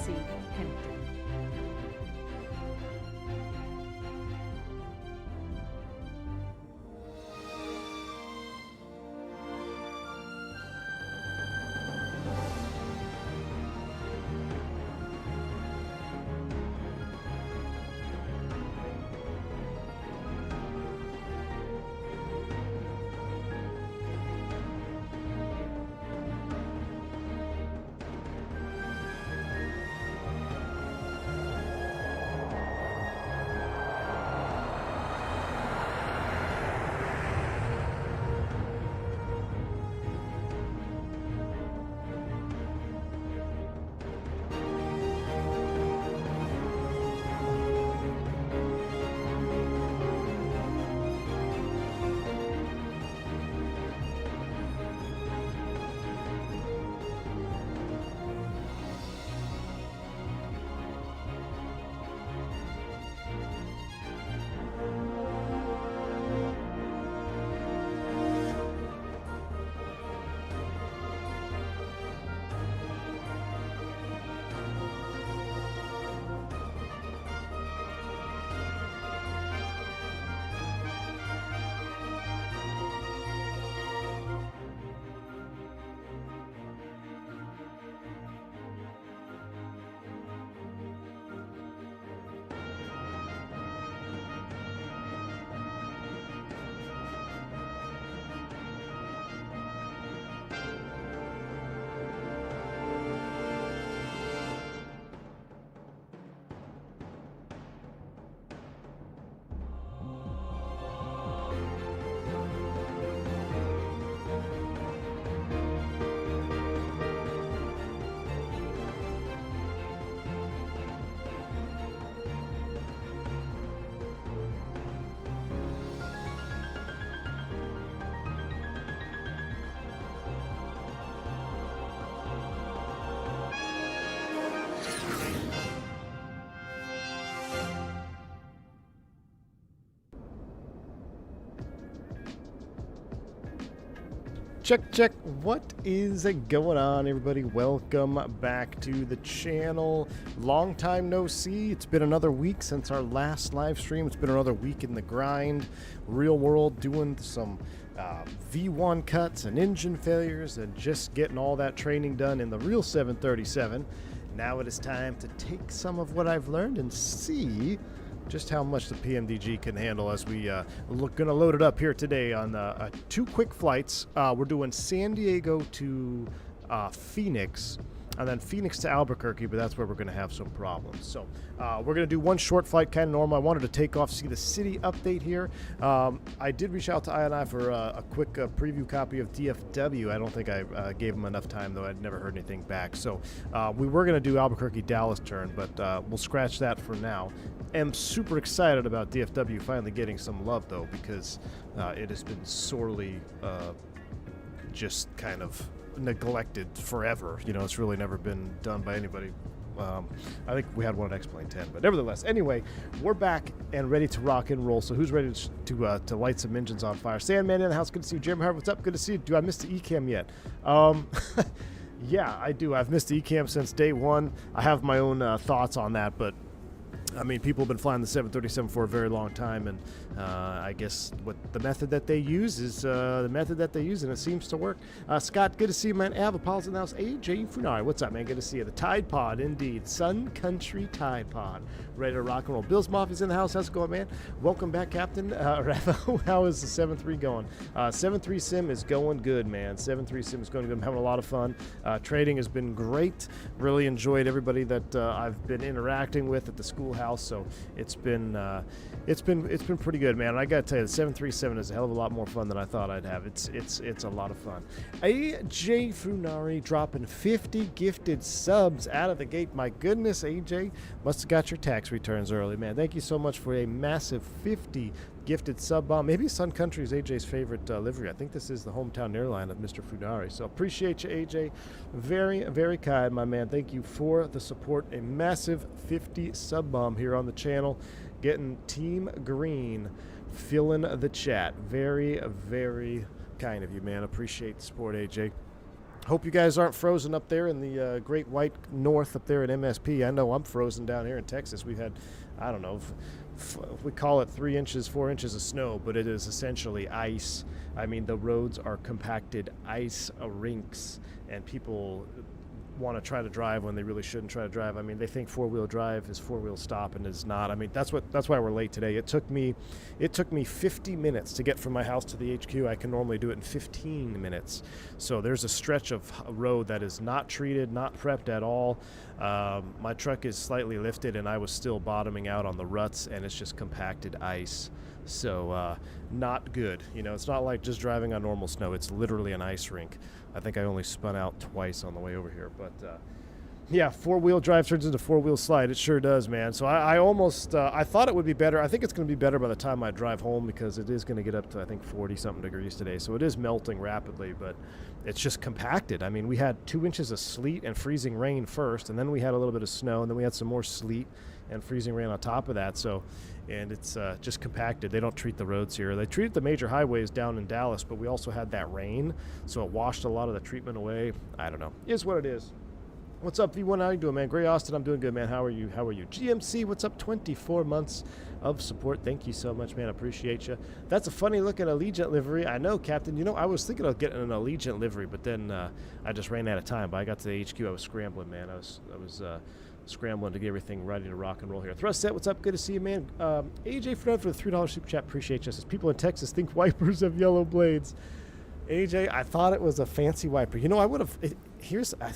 sea connected. Check. What is going on, everybody? Welcome back to the channel. Long time no see. It's been another week since our last live stream. It's been another week in the grind. Real world, doing some V1 cuts and engine failures and just getting all that training done in the real 737. Now it is time to take some of what I've learned and see just how much the PMDG can handle as we gonna load it up here today on two quick flights. We're doing San Diego to Phoenix, and then Phoenix to Albuquerque, but that's where we're gonna have some problems. So we're gonna do one short flight, kind of normal. I wanted to take off, see the city update here. I did reach out to I&I for a quick preview copy of DFW. I don't think I gave them enough time, though. I'd never heard anything back. So we were gonna do Albuquerque Dallas turn, but we'll scratch that for now. Am super excited about DFW finally getting some love, though, because it has been sorely just kind of neglected forever. You know, it's really never been done by anybody. I think we had one at X-Plane 10, but nevertheless, anyway, we're back and ready to rock and roll. So who's ready to light some engines on fire? Sandman in the house. Good to see you. Jeremy Harvey, what's up? Good to see you. Do I miss the ECAM yet? Yeah, I do. I've missed the ECAM since day one. I have my own thoughts on that, but I mean, people have been flying the 737 for a very long time, and I guess what the method that they use is the method that they use, and it seems to work. Scott, good to see you, man. Av, Apollo's in the house. AJ Funari, what's up, man? Good to see you. The Tide Pod, indeed. Sun Country Tide Pod. Ready to rock and roll. Bill's Maffia's in the house. How's it going, man? Welcome back, Captain. Rafa, how is the 7.3 going? 7.3 Sim is going good, man. 7.3 Sim is going good. I'm having a lot of fun. Trading has been great. Really enjoyed everybody that I've been interacting with at the schoolhouse. So it's been pretty good, man. And I gotta tell you, the 737 is a hell of a lot more fun than I thought I'd have. It's a lot of fun. AJ Funari dropping 50 gifted subs out of the gate. My goodness, AJ must have got your tax returns early, man. Thank you so much for a massive 50 gifted sub bomb. Maybe Sun Country is AJ's favorite livery. I think this is the hometown airline of Mr. Funari. So appreciate you, AJ. Very, very kind, my man. Thank you for the support. A massive 50 sub bomb here on the channel. Getting Team Green filling the chat. Very, very kind of you, man. Appreciate the support, AJ. Hope you guys aren't frozen up there in the Great White North up there at MSP. I know I'm frozen down here in Texas. We've had, I don't know, we call it 3 inches, 4 inches of snow, but it is essentially ice. I mean, the roads are compacted ice rinks, and people want to try to drive when they really shouldn't try to drive. I mean, they think four-wheel drive is four-wheel stop, and it's not. I mean, that's why we're late today. It took me 50 minutes to get from my house to the HQ. I can normally do it in 15 minutes. So there's a stretch of road that is not treated, not prepped at all. My truck is slightly lifted, and I was still bottoming out on the ruts, and it's just compacted ice. So not good. You know, it's not like just driving on normal snow. It's literally an ice rink. I think I only spun out twice on the way over here. But, yeah, four-wheel drive turns into four-wheel slide. It sure does, man. So I almost I thought it would be better. I think it's going to be better by the time I drive home because it is going to get up to, I think, 40-something degrees today. So it is melting rapidly, but it's just compacted. I mean, we had 2 inches of sleet and freezing rain first, and then we had a little bit of snow, and then we had some more sleet and freezing rain on top of that. So, and it's just compacted. They don't treat the roads here. They treat the major highways down in Dallas, but we also had that rain, so it washed a lot of the treatment away. I don't know. It is what it is. What's up, V1? How you doing, man? Gray Austin, I'm doing good, man. How are you? GMC, what's up? 24 months of support. Thank you so much, man. I appreciate you. That's a funny-looking Allegiant livery. I know, Captain. You know, I was thinking of getting an Allegiant livery, but then I just ran out of time. But I got to the HQ. I was scrambling, man. I was scrambling to get everything ready to rock and roll here. Thrust set, what's up? Good to see you, man. AJ for the $3 super chat. Appreciate you. Says people in Texas think wipers have yellow blades. AJ, I thought it was a fancy wiper. You know, I would have. It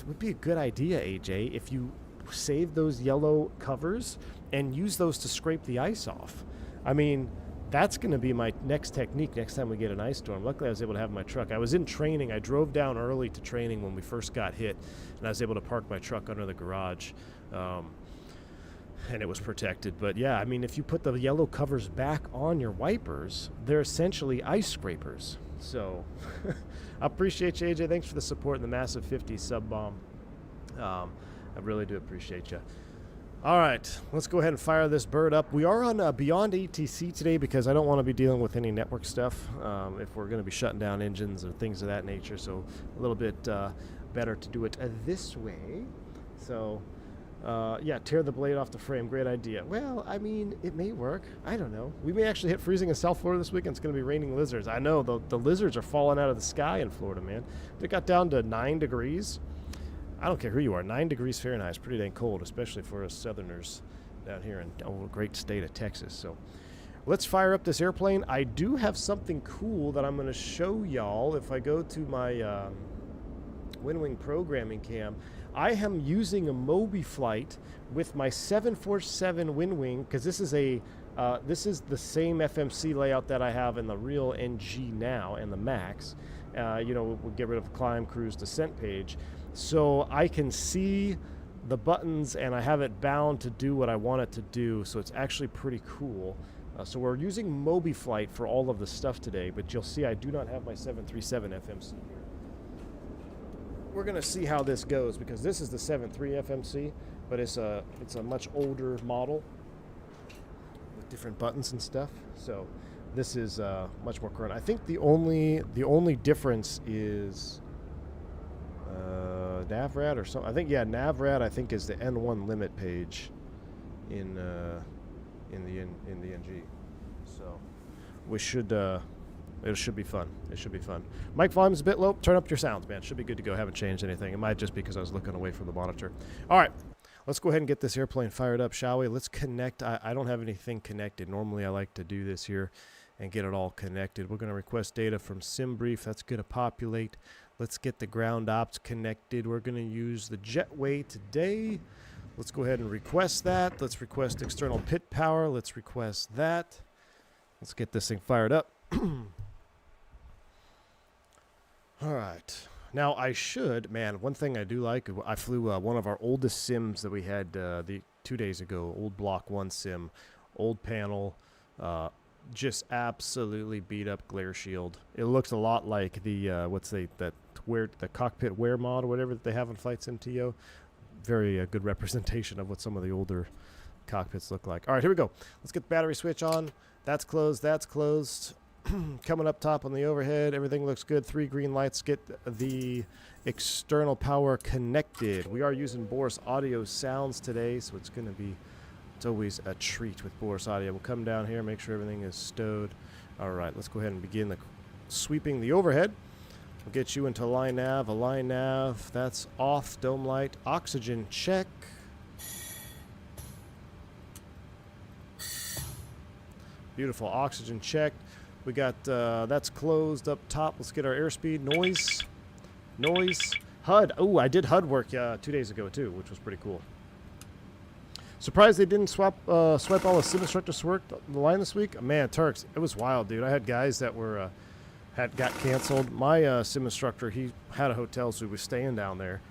would be a good idea, AJ, if you save those yellow covers and use those to scrape the ice off. I mean, that's going to be my next technique next time we get an ice storm. Luckily, I was able to have my truck. I was in training. I drove down early to training when we first got hit, and I was able to park my truck under the garage. And it was protected. But yeah, I mean, if you put the yellow covers back on your wipers, they're essentially ice scrapers. So I appreciate you, AJ. Thanks for the support and the massive 50 sub bomb. I really do appreciate you. All right, let's go ahead and fire this bird up. We are on Beyond ATC today because I don't want to be dealing with any network stuff if we're going to be shutting down engines or things of that nature. So a little bit better to do it this way. So yeah, tear the blade off the frame. Great idea. Well, I mean, it may work. I don't know. We may actually hit freezing in South Florida this weekend. It's going to be raining lizards. I know the lizards are falling out of the sky in Florida, man. They got down to 9 degrees. I don't care who you are. 9 degrees Fahrenheit is pretty dang cold, especially for us Southerners down here in the great state of Texas. So let's fire up this airplane. I do have something cool that I'm going to show y'all if I go to my WinWing programming cam. I am using a Mobi flight with my 747 WinWing because this is the same FMC layout that I have in the real NG now and the Max. You know, we'll get rid of climb, cruise, descent page. So I can see the buttons and I have it bound to do what I want it to do. So it's actually pretty cool. So we're using Mobi flight for all of the stuff today, but you'll see I do not have my 737 FMC here. We're going to see how this goes because this is the 7.3 FMC, but it's a much older model with different buttons and stuff. So this is much more current. I think the only difference is NavRad or something. I think NavRad I think is the N1 limit page in the NG. So we should. It should be fun. It should be fun. Mic volume's a bit low. Turn up your sounds, man. Should be good to go. Haven't changed anything. It might just be because I was looking away from the monitor. All right. Let's go ahead and get this airplane fired up, shall we? Let's connect. I don't have anything connected. Normally, I like to do this here and get it all connected. We're going to request data from SimBrief. That's going to populate. Let's get the ground ops connected. We're going to use the jetway today. Let's go ahead and request that. Let's request external pit power. Let's request that. Let's get this thing fired up. All right. Now I should, man, one thing I do like, I flew one of our oldest sims that we had 2 days ago, old Block 1 sim, old panel, just absolutely beat up glare shield. It looks a lot like the, the cockpit wear mod or whatever that they have in Flight Sim TO. Very good representation of what some of the older cockpits look like. All right, here we go. Let's get the battery switch on. That's closed. That's closed. Coming up top on the overhead, everything looks good. 3 green lights get the external power connected. We are using Borris audio sounds today, so it's going to be, it's always a treat with Borris audio. We'll come down here, make sure everything is stowed. All right, let's go ahead and begin sweeping the overhead. We'll get you into line nav. A line nav, that's off. Dome light, oxygen check. Beautiful, oxygen checked. We got, that's closed up top. Let's get our airspeed. Noise. HUD. Oh, I did HUD work 2 days ago too, which was pretty cool. Surprised they didn't swipe all the sim instructors to work the line this week. Man, Turks, it was wild, dude. I had guys that were, got canceled. My sim instructor, he had a hotel, so he was staying down there.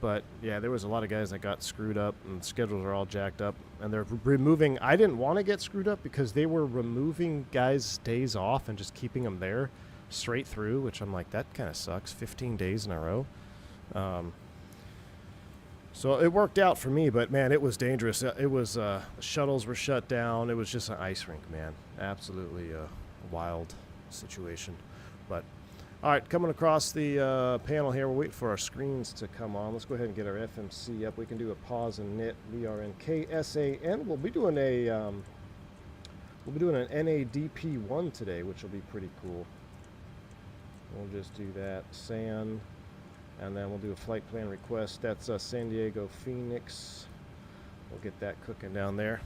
But yeah, there was a lot of guys that got screwed up, and schedules are all jacked up. And they're removing. I didn't want to get screwed up because they were removing guys' days off and just keeping them there straight through, which I'm like, that kind of sucks. 15 days in a row. So it worked out for me, but man, it was dangerous. It was shuttles were shut down. It was just an ice rink, man. Absolutely a wild situation. But all right, coming across the panel here, we're waiting for our screens to come on. Let's go ahead and get our FMC up. We can do a pause and knit. We are in KSAN. We'll be doing an NADP1 today, which will be pretty cool. We'll just do that. SAN, and then we'll do a flight plan request. That's San Diego Phoenix. We'll get that cooking down there.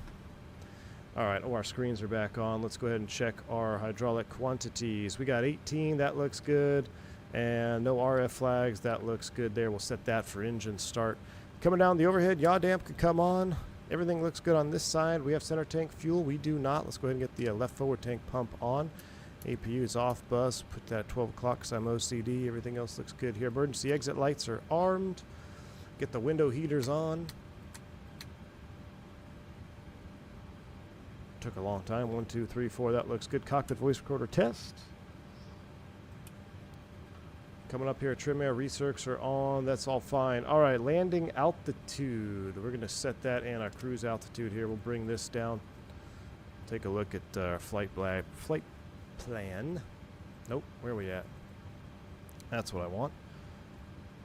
All right, our screens are back on. Let's go ahead and check our hydraulic quantities. We got 18, that looks good. And no RF flags, that looks good there. We'll set that for engine start. Coming down the overhead, yaw damp could come on. Everything looks good on this side. We have center tank fuel, we do not. Let's go ahead and get the left forward tank pump on. APU is off bus, put that at 12 o'clock because I'm OCD. Everything else looks good here. Emergency exit lights are armed. Get the window heaters on. Took a long time. 1, 2, 3, 4. That looks good. Cockpit voice recorder test. Coming up here, trim air recircs are on. That's all fine. All right, landing altitude. We're going to set that and our cruise altitude here. We'll bring this down. Take a look at our flight plan. Nope, where are we at? That's what I want.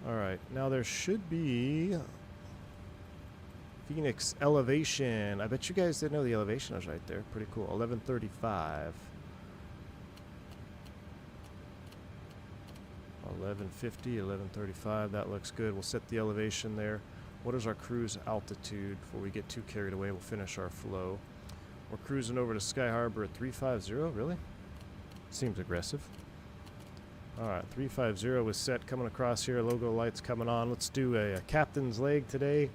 All right, now there should be Fenix elevation. I bet you guys didn't know the elevation was right there. Pretty cool. 1135. 1150, 1135. That looks good. We'll set the elevation there. What is our cruise altitude? Before we get too carried away, we'll finish our flow. We're cruising over to Sky Harbor at 350. Really? Seems aggressive. All right, 350 is set. Coming across here. Logo lights coming on. Let's do a captain's leg today.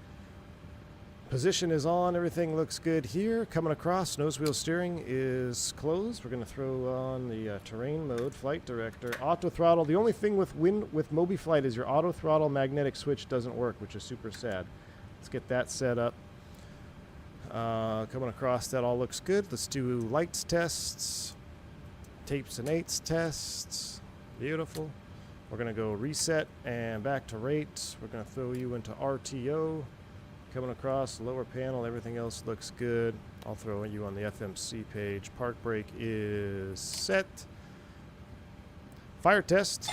Position is on. Everything looks good here. Coming across, nose wheel steering is closed. We're going to throw on the terrain mode. Flight director, auto throttle. The only thing with Mobi Flight is your auto throttle magnetic switch doesn't work, which is super sad. Let's get that set up. Coming across, that all looks good. Let's do lights tests, tapes and eights tests. Beautiful. We're going to go reset and back to rate. We're going to throw you into RTO. Coming across, lower panel, everything else looks good. I'll throw you on the FMC page. Park brake is set. Fire test.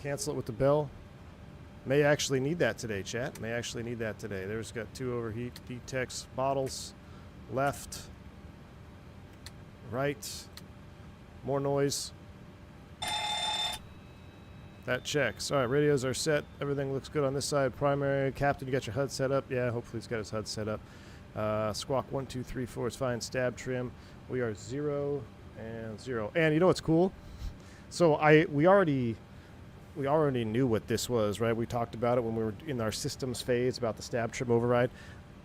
Cancel it with the bell. May actually need that today, chat. May actually need that today. There's got 2 overheat D-Tex bottles. Left. Right. More noise. That checks. All right, radios are set. Everything looks good on this side. Primary, captain, you got your HUD set up? Yeah, hopefully he's got his HUD set up. Squawk 1, 2, 3, 4 is fine. Stab trim. We are 0 and 0. And you know what's cool? So we already knew what this was, right? We talked about it when we were in our systems phase about the stab trim override.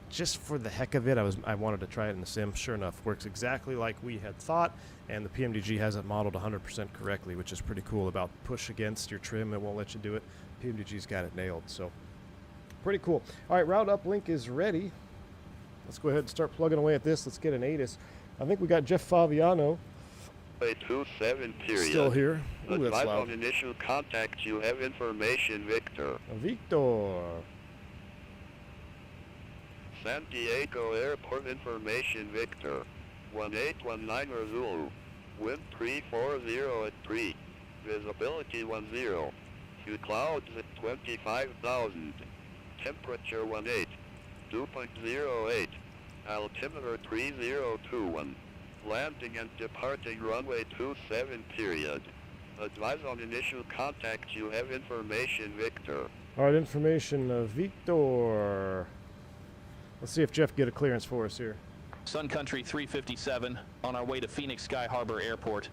Just for the heck of it, I wanted to try it in the sim. Sure enough, works exactly like we had thought, and the PMDG has it modeled 100% correctly, which is pretty cool. About push against your trim, it won't let you do it. PMDG's got it nailed, so pretty cool. All right, route uplink is ready. Let's go ahead and start plugging away at this. Let's get an ATIS. I think we got Jeff Fabiano 27 period. still here. Ooh, that's Advise loud. on initial contact, you have information, Victor. Victor. San Diego Airport information Victor. 1819 Zulu. Wind 340 at 3. Visibility 10. Few clouds at 25,000. Temperature 18. 2.08. Altimeter 3021. Landing and departing runway 27 period. Advise on initial contact. You have information Victor. All right, information Victor. Let's see if Jeff can get a clearance for us here. Sun Country 357 on our way to Phoenix Sky Harbor Airport.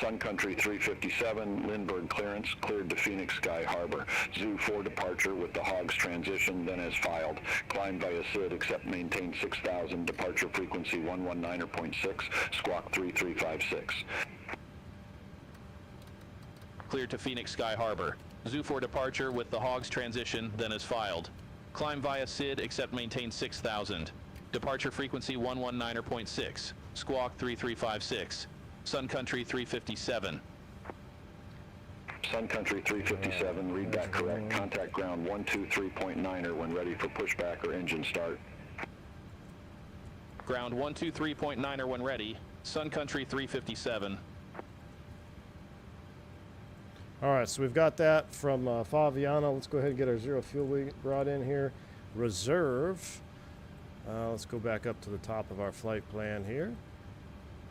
Sun Country 357, Lindbergh clearance, cleared to Phoenix Sky Harbor. Zoo 4 departure with the Hogs transition, then as filed. Climb via SID, except maintain 6,000, departure frequency 119.6, squawk 3356. Cleared to Phoenix Sky Harbor. Zoo 4 departure with the Hogs transition, then as filed. Climb via SID, except maintain 6,000. Departure frequency 119.6, squawk 3356. Sun Country 357. Sun Country 357, read that correct. Contact ground 123.9er when ready for pushback or engine start. Ground 123.9er when ready. Sun Country 357. All right, so we've got that from Faviana. Let's go ahead and get our zero fuel brought in here. Reserve. Let's go back up to the top of our flight plan here.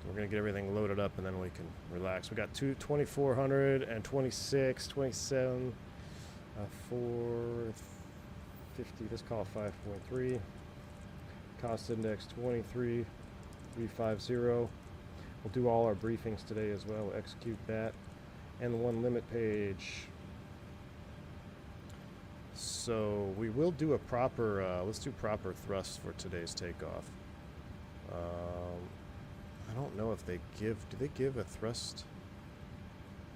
We're going to get everything loaded up and then we can relax. We got 2,400 and 26, 27, 450. Let's call it 5.3. Cost index 23,350. We'll do all our briefings today as well. We'll execute that. And the one limit page. So we will do a proper, let's do proper thrust for today's takeoff. I don't know if they give, do they give a thrust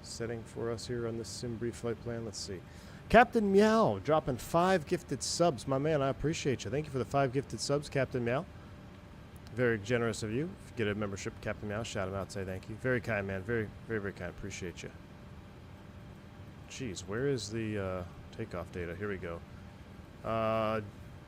setting for us here on this sim brief flight plan? Let's see. Captain Meow dropping 5 gifted subs. My man, I appreciate you. Thank you for the 5 gifted subs, Captain Meow. Very generous of you. If you get a membership, Captain Meow, shout him out, say thank you. Very kind, man. Very, very, very kind. Appreciate you. Jeez, where is the takeoff data? Here we go.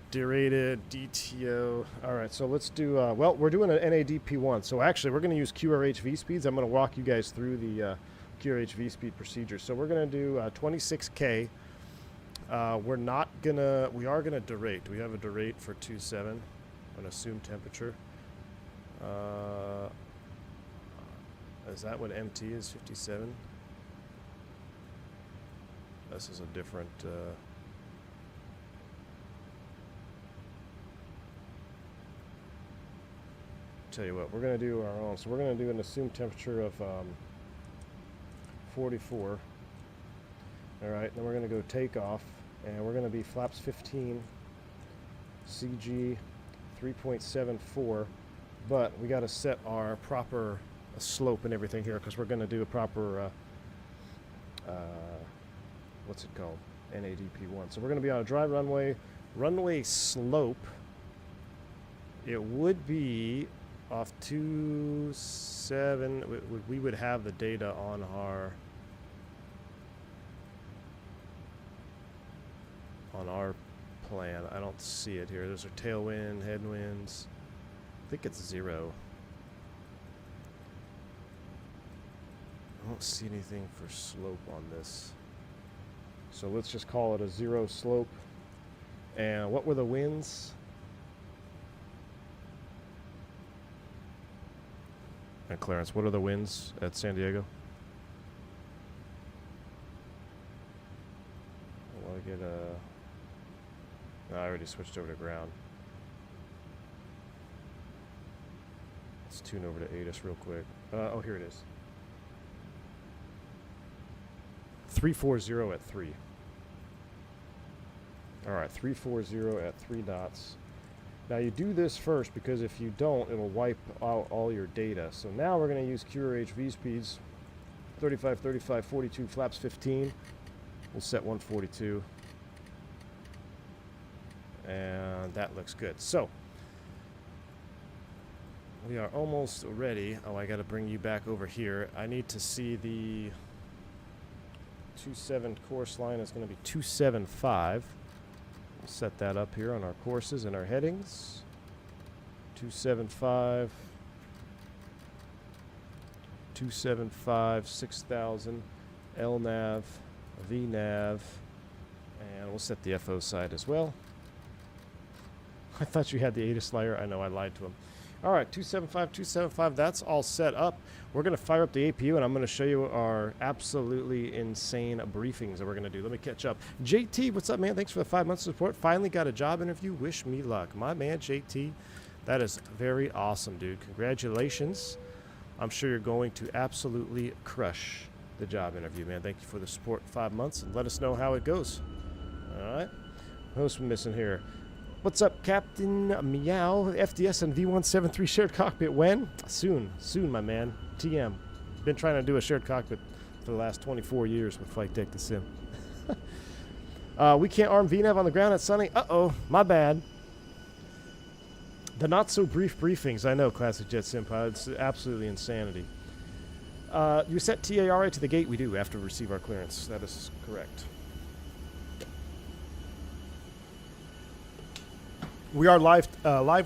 Derated, DTO. All right, so let's do, well, we're doing an NADP1. So actually, we're going to use QRHV speeds. I'm going to walk you guys through the QRHV speed procedure. So we're going to do 26K. We're not going to, we are going to derate. Do we have a derate for 27? An assumed temperature. Is that what MT is, 57? This is a different, tell you what, we're going to do our own. So we're going to do an assumed temperature of 44. All right, then we're going to go take off, and we're going to be flaps 15, CG 3.74, but we got to set our proper slope and everything here because we're going to do a proper, what's it called? NADP1. So we're going to be on a dry runway slope. It would be off 27. We would have the data on our plan. I don't see it here. Those are tailwind, headwinds. I think it's 0. I don't see anything for slope on this. So let's just call it a 0 slope. And what were the winds? And Clarence, what are the winds at San Diego? Well, I get a... No, I already switched over to ground. Let's tune over to ATIS real quick. Oh, here it is. 340 at 3. All right, 340 at 3 knots. Now you do this first because if you don't, it'll wipe out all your data. So now we're going to use QRHV speeds. 35, 35, 42, flaps 15. We'll set 142. And that looks good. So we are almost ready. Oh, I got to bring you back over here. I need to see the 27 course line is going to be 275. Set that up here on our courses and our headings. 275, 275, 6000, LNAV, VNAV, and we'll set the FO side as well. I thought you had the ATIS flyer. I know, I lied to him. All right, 275, 275, that's all set up. We're going to fire up the APU, and I'm going to show you our absolutely insane briefings that we're going to do. Let me catch up. JT, what's up, man? Thanks for the 5 months of support. Finally got a job interview. Wish me luck. My man, JT, that is very awesome, dude. Congratulations. I'm sure you're going to absolutely crush the job interview, man. Thank you for the support 5 months, and let us know how it goes. All right. Who's missing here? What's up, Captain Meow? FDS and V173 shared cockpit when? Soon, my man. TM. Been trying to do a shared cockpit for the last 24 years with Flighttek the Sim. We can't arm VNAV on the ground at Sunny. Uh-oh, my bad. The not-so-brief briefings. I know, Classic Jet Senpai. It's absolutely insanity. You set TARA to the gate? We do, after we receive our clearance. That is correct. We are live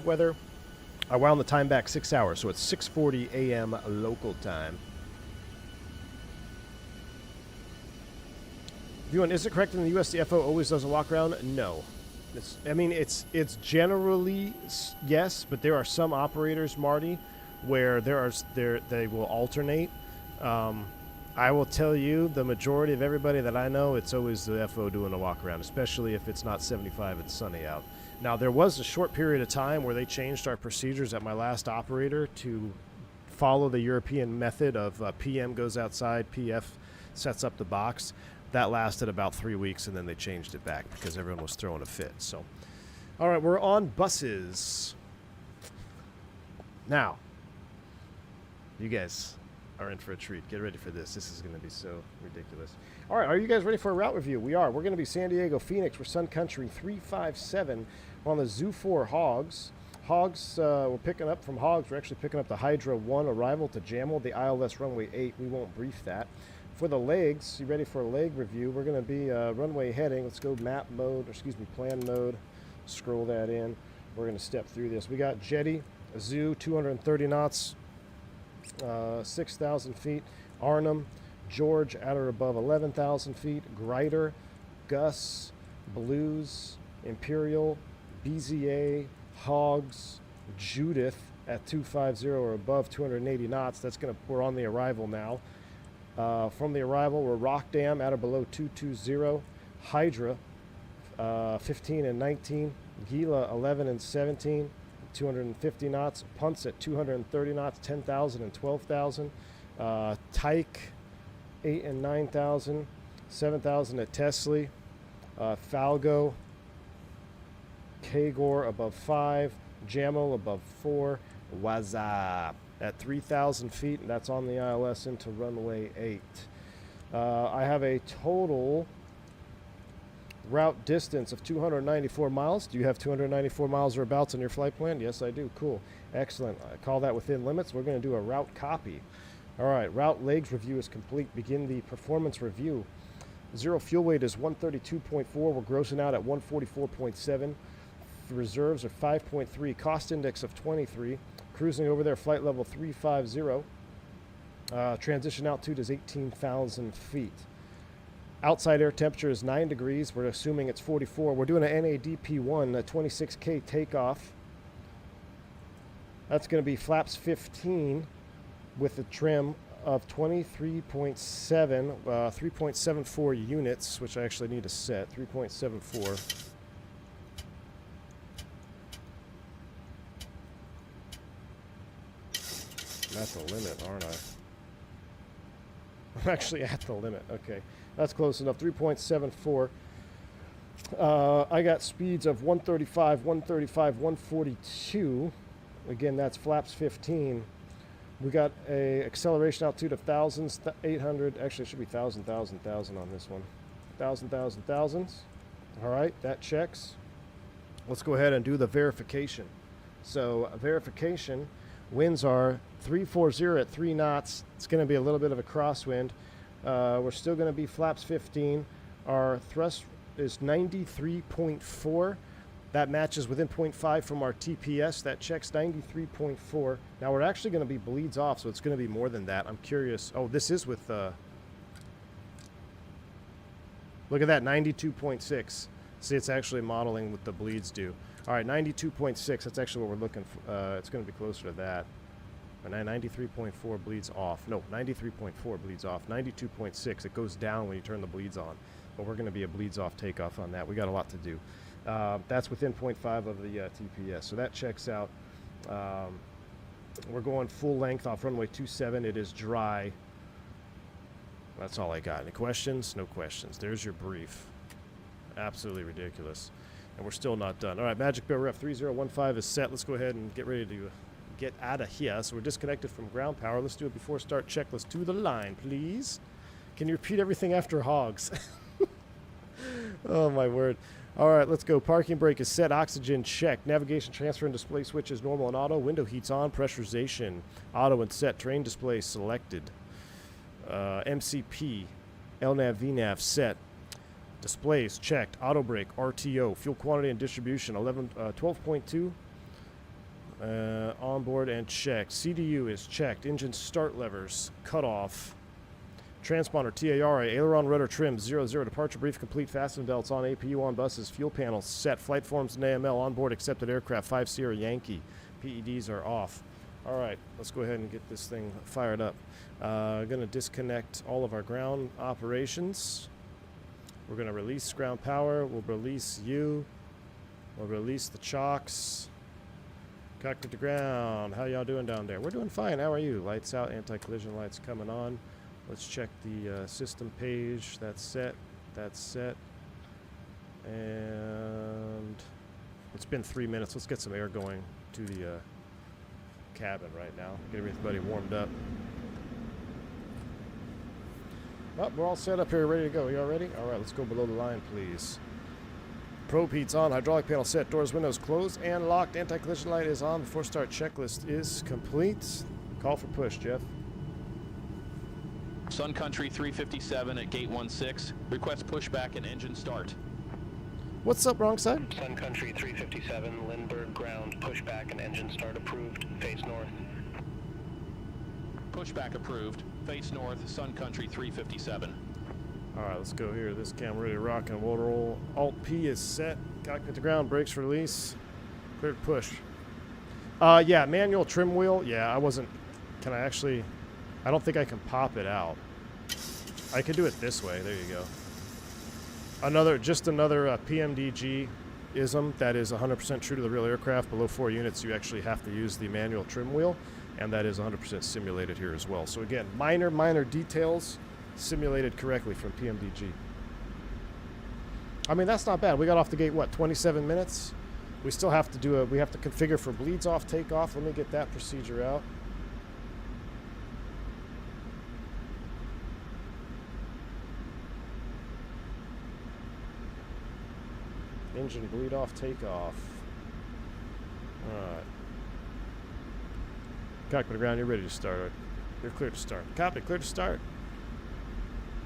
weather. I wound the time back 6 hours, so it's 6:40 a.m. local time. Viewing, is it correct in the U.S. the FO always does a walk around? No. It's generally yes, but there are some operators, Marty, where they will alternate. I will tell you, the majority of everybody that I know, it's always the FO doing a walk around, especially if it's not 75 and sunny out. Now, there was a short period of time where they changed our procedures at my last operator to follow the European method of PM goes outside, PF sets up the box. That lasted about 3 weeks, and then they changed it back because everyone was throwing a fit. So, all right, we're on buses. Now, you guys are in for a treat. Get ready for this. This is going to be so ridiculous. All right, are you guys ready for a route review? We are. We're going to be San Diego, Phoenix. We're Sun Country 357. We're on the Zoo 4 Hogs. Hogs, we're picking up from Hogs. We're actually picking up the Hydra 1 arrival to Jamel, the ILS runway 8. We won't brief that. For the legs, you ready for a leg review? We're going to be runway heading. Let's go map mode, or excuse me, plan mode. Scroll that in. We're going to step through this. We got Jetty, Zoo, 230 knots, 6,000 feet. Arnhem, George at or above 11,000 feet. Grider, Gus, Blues, Imperial, BZA, Hogs, Judith at 250 or above 280 knots. We're on the arrival now. From the arrival, we're Rockdam at or below 220. Hydra, 15 and 19. Gila, 11 and 17. 250 knots. Punts at 230 knots, 10,000 and 12,000. Tyke, 8 and 9,000. 7,000 at Tesley. Falgo, Kagor above 5. Jammo above 4. Waza at 3,000 feet, and that's on the ILS into runway 8. I have a total route distance of 294 miles. Do you have 294 miles or abouts on your flight plan? Yes, I do. Cool. Excellent. I call that within limits. We're going to do a route copy. All right, route legs review is complete. Begin the performance review. Zero fuel weight is 132.4. We're grossing out at 144.7. The reserves are 5.3. Cost index of 23. Cruising over there, flight level 350. Transition altitude is 18,000 feet. Outside air temperature is 9 degrees. We're assuming it's 44. We're doing an NADP1, a 26K takeoff. That's going to be flaps 15 with a trim of 23.7, 3.74 units, which I actually need to set, 3.74. I'm at the limit, aren't I? I'm actually at the limit. Okay, that's close enough. 3.74. I got speeds of 135, 135, 142. Again, that's flaps 15. We got a acceleration altitude of thousands, 800. Actually, it should be 1,000 on this one. 1,000, thousands. All right, that checks. Let's go ahead and do the verification. So verification. Winds are 340 at 3 knots. It's going to be a little bit of a crosswind. We're still going to be flaps 15. Our thrust is 93.4. That matches within 0.5 from our TPS. That checks 93.4. Now we're actually going to be bleeds off, so it's going to be more than that. I'm curious. Oh, this is with... look at that, 92.6. See, it's actually modeling what the bleeds do. All right, 92.6. That's actually what we're looking for. It's going to be closer to that. 93.4 bleeds off. No, 93.4 bleeds off. 92.6. It goes down when you turn the bleeds on. But we're going to be a bleeds off takeoff on that. We got a lot to do. That's within 0.5 of the TPS. So that checks out. We're going full length off runway 27. It is dry. That's all I got. Any questions? No questions. There's your brief. Absolutely ridiculous. And we're still not done. All right, Magic Bear Ref 3015 is set. Let's go ahead and get ready to get out of here. So we're disconnected from ground power. Let's do a before start checklist to the line, please. Can you repeat everything after hogs? Oh, my word. All right, let's go. Parking brake is set. Oxygen check. Navigation transfer and display switches normal and auto. Window heats on. Pressurization auto and set. Terrain display selected. MCP, LNAV, VNAV set. Displays checked. Auto brake, RTO. Fuel quantity and distribution 12.2. Onboard and checked. CDU is checked. Engine start levers cut off. Transponder TARA. Aileron rudder trim 00. Departure brief complete. Fasten belts on. APU on buses. Fuel panels set. Flight forms and AML. Onboard accepted aircraft 5 Sierra Yankee. PEDs are off. All right, let's go ahead and get this thing fired up. Going to disconnect all of our ground operations. We're going to release ground power. We'll release you. We'll release the chocks. Cockpit to ground. How y'all doing down there? We're doing fine. How are you? Lights out. Anti-collision lights coming on. Let's check the system page. That's set. That's set. And it's been 3 minutes. Let's get some air going to the cabin right now. Get everybody warmed up. Well, we're all set up here, ready to go. You all ready? All right, let's go below the line, please. Probe heat's on. Hydraulic panel set. Doors, windows closed and locked. Anti-collision light is on. Before start checklist is complete. Call for push, Jeff. Sun Country 357 at gate 16. Request pushback and engine start. What's up, wrong side? Sun Country 357, Lindbergh ground, pushback and engine start approved, face north. Pushback approved. Face north, Sun Country 357. All right, let's go here. This cam ready to rock and roll. Alt P is set. Cockpit to ground, brakes release. Clear to push. Yeah, manual trim wheel. Yeah, I wasn't. Can I actually? I don't think I can pop it out. I can do it this way. There you go. Just another PMDG ism that is 100% true to the real aircraft. Below 4 units, you actually have to use the manual trim wheel, and that is 100% simulated here as well. So again, minor details simulated correctly from PMDG. I mean, that's not bad. We got off the gate, what, 27 minutes? We still have to we have to configure for bleeds off, takeoff. Let me get that procedure out. Engine bleed off, takeoff. Alright. Cockpit to ground, you're ready to start. You're clear to start. Cockpit, clear to start.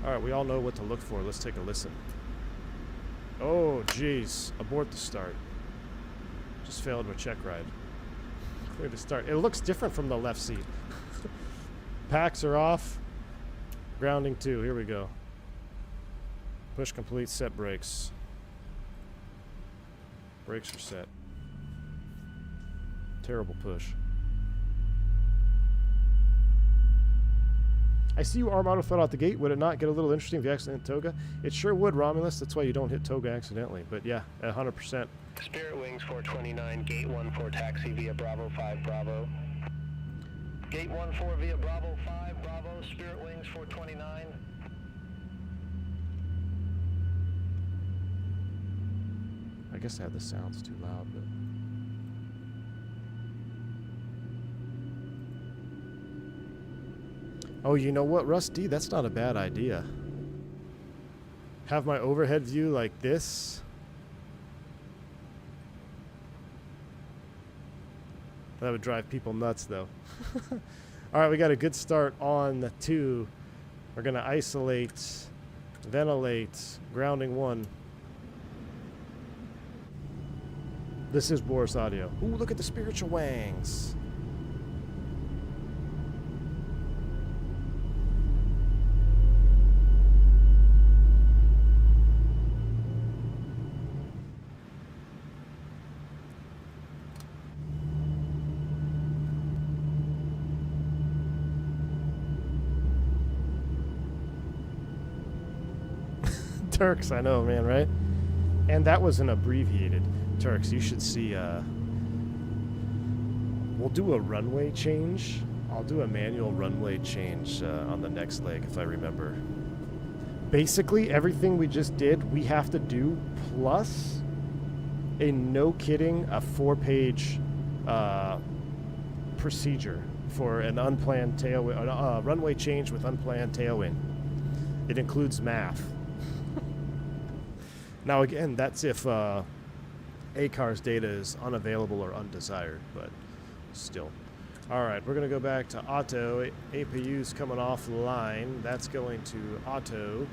Alright, we all know what to look for. Let's take a listen. Oh, jeez. Abort the start. Just failed a check ride. Clear to start. It looks different from the left seat. Packs are off. Grounding 2. Here we go. Push complete. Set brakes. Brakes are set. Terrible push. I see you Armado fell out the gate. Would it not get a little interesting if you accidentally hit Toga? It sure would, Romulus. That's why you don't hit Toga accidentally. But yeah, 100%. Spirit Wings 429, gate 14 taxi via Bravo 5 Bravo. Gate 14 via Bravo 5 Bravo, Spirit Wings 429. I guess I had the sounds too loud, but... Oh, you know what, Rusty? That's not a bad idea. Have my overhead view like this. That would drive people nuts, though. All right, we got a good start on the 2. We're going to isolate, ventilate, grounding 1. This is Borris Audio. Ooh, look at the spiritual wangs. Turks, I know, man, right? And that was an abbreviated Turks. You should see, we'll do a runway change. I'll do a manual runway change on the next leg, if I remember. Basically, everything we just did, we have to do, plus a, no kidding, a 4-page procedure for an unplanned tailwind, runway change with unplanned tailwind. It includes math. Now again, that's if ACAR's data is unavailable or undesired, but still. All right, we're going to go back to auto. APU's coming offline. That's going to auto.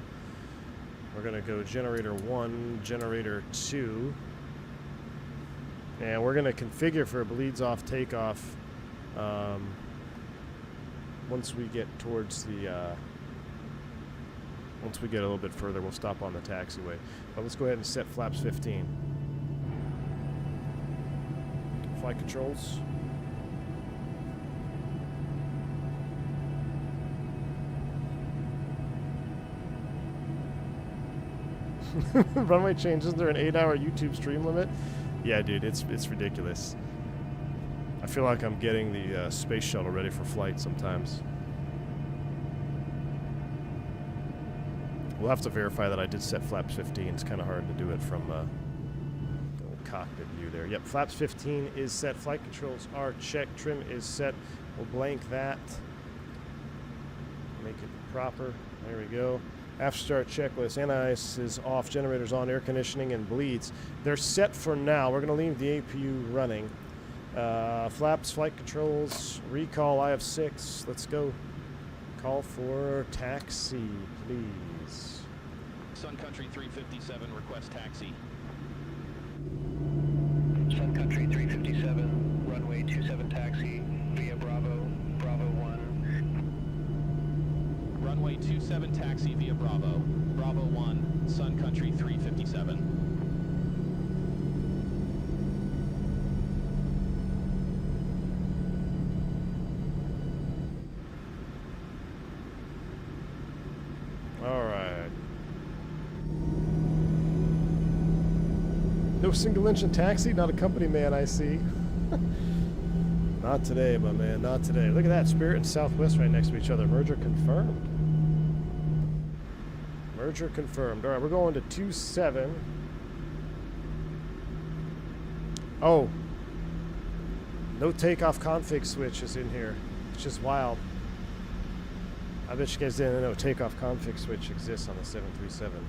We're going to go generator 1, generator 2. And we're going to configure for a bleeds off takeoff once we get towards the... once we get a little bit further, we'll stop on the taxiway. But let's go ahead and set flaps 15. Flight controls. Runway change, isn't there an 8-hour YouTube stream limit? Yeah, dude, it's ridiculous. I feel like I'm getting the space shuttle ready for flight sometimes. We'll have to verify that I did set flaps 15. It's kind of hard to do it from the cockpit view there. Yep, flaps 15 is set. Flight controls are checked. Trim is set. We'll blank that. Make it proper. There we go. After start checklist. Anti-ice is off. Generators on. Air conditioning and bleeds. They're set for now. We're going to leave the APU running. Flaps, flight controls, recall. I have 6. Let's go. Call for taxi, please. Sun Country 357, request taxi. Sun Country 357, runway 27 taxi via Bravo, Bravo 1. Runway 27 taxi via Bravo, Bravo 1, Sun Country 357. No single engine taxi, not a company man, I see. Not today, my man, not today. Look at that, Spirit and Southwest right next to each other. Merger confirmed. Merger confirmed. All right, we're going to 27. Oh. No takeoff config switch is in here. It's just wild. I bet you guys didn't know takeoff config switch exists on the 737.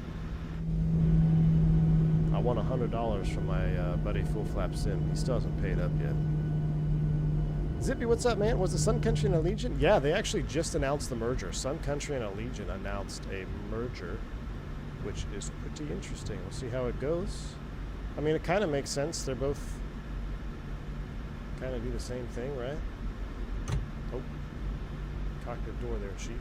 I won $100 from my buddy Full Flap Sim. He still hasn't paid up yet. Zippy, what's up, man? Was the Sun Country and Allegiant? Yeah, they actually just announced the merger. Sun Country and Allegiant announced a merger, which is pretty interesting. We'll see how it goes. I mean, it kind of makes sense. They're both kind of do the same thing, right? Oh, cockpit door there, Chief.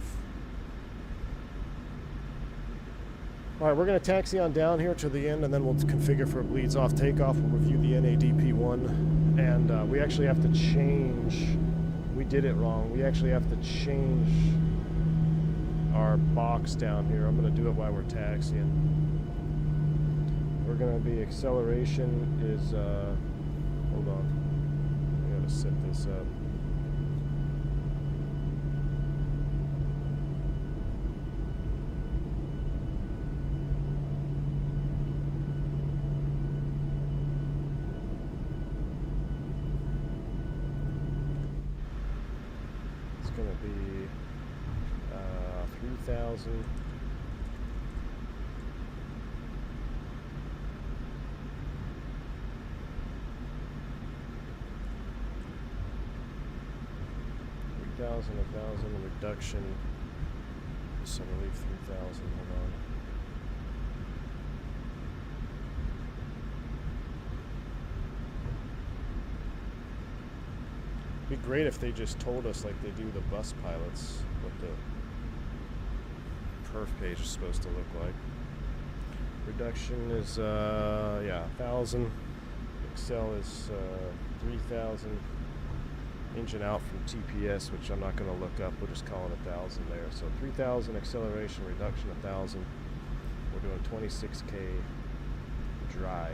All right, we're going to taxi on down here to the end, and then we'll configure for a bleeds off takeoff. We'll review the NADP1, and we actually have to change. We did it wrong. We actually have to change our box down here. I'm going to do it while we're taxiing. We're going to be acceleration is. Hold on. I got to set this up. Going to be 3,000. $1,000 reduction. So we'll leave 3,000. Hold on. Be great if they just told us like they do the bus pilots what the perf page is supposed to look like. Reduction is yeah, 1,000. Excel is 3,000. Engine out from TPS, which I'm not going to look up. We'll just call it 1,000 there. So 3,000 acceleration, reduction 1,000. We're doing 26K dry.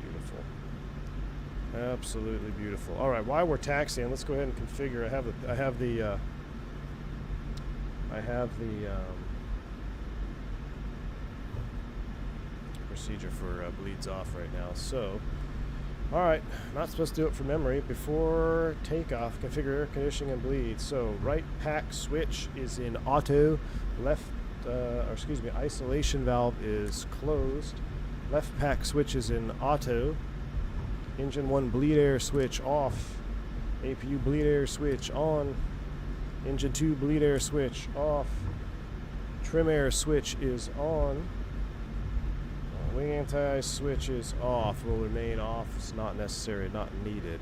Beautiful. Absolutely beautiful. All right, while we're taxiing, let's go ahead and configure. I have the procedure for bleeds off right now. So, all right, not supposed to do it from memory. Before takeoff, configure air conditioning and bleed. So, right pack switch is in auto. Left, isolation valve is closed. Left pack switch is in auto. Engine 1 bleed air switch off. APU bleed air switch on. Engine 2 bleed air switch off. Trim air switch is on. Wing anti switch is off. Will remain off. It's not necessary, not needed.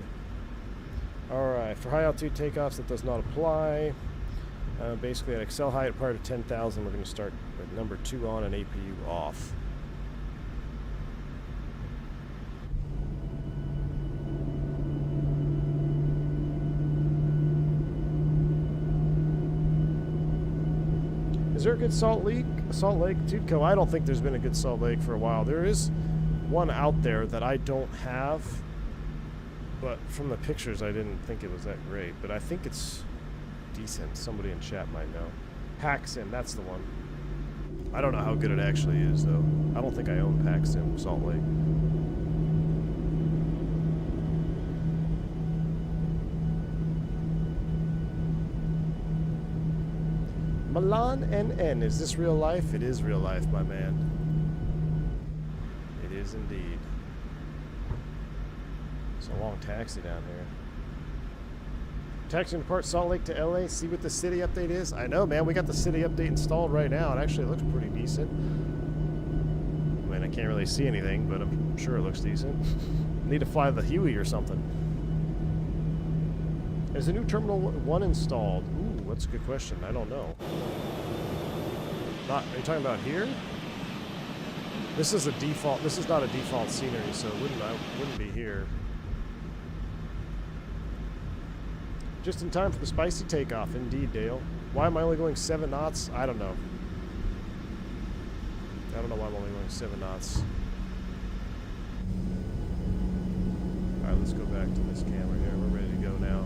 Alright, for high altitude takeoffs that does not apply. Basically at Excel height prior to 10,000 we're going to start with number 2 on and APU off. Is there a good Salt Lake Tudco? I don't think there's been a good Salt Lake for a while. There is one out there that I don't have, but from the pictures I didn't think it was that great. But I think it's decent. Somebody in chat might know. Paxim, that's the one. I don't know how good it actually is though. I don't think I own Paxim Salt Lake. Milan NN, is this real life? It is real life, my man. It is indeed. It's a long taxi down here. Taxiing apart Salt Lake to LA, see what the city update is. I know, man, we got the city update installed right now. It actually looks pretty decent. I mean, I can't really see anything, but I'm sure it looks decent. Need to fly the Huey or something. Is a new Terminal 1 installed? Ooh, that's a good question. I don't know. Are you talking about here? This is a default. This is not a default scenery, so it wouldn't be here. Just in time for the spicy takeoff, indeed, Dale. Why am I only going 7 knots? I don't know. I don't know why I'm only going 7 knots. All right, let's go back to this camera here. We're ready to go now.